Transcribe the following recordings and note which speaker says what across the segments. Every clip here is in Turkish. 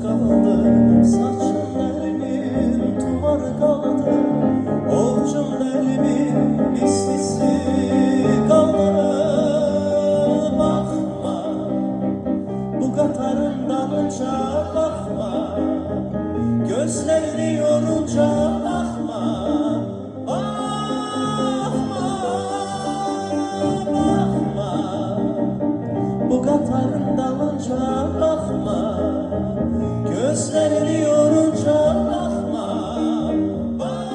Speaker 1: kaldı, saçın elimin tumarı kaldı, ovcun elimin istisi kaldı. Bakma, bu Katarın dalınca bakma, gözlerini yorunca bakma. Bakma, bakma, bu Katarın dalınca bakma, gözlerini yorunca bakma. Bakma.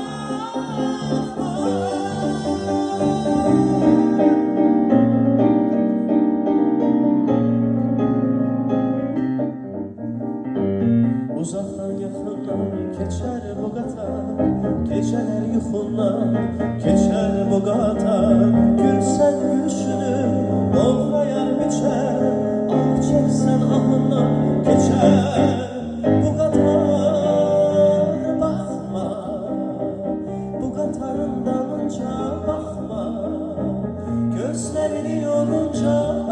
Speaker 1: Uzaktan yakından geçer bu Katar, geceler yuxundan geçer bu Katar. Gülsen gülüşünü olmayar biçer, ah çeksen ahından geçer bu Katar. Bakma, bu Katarın dalınca bakma, gözlerini yorunca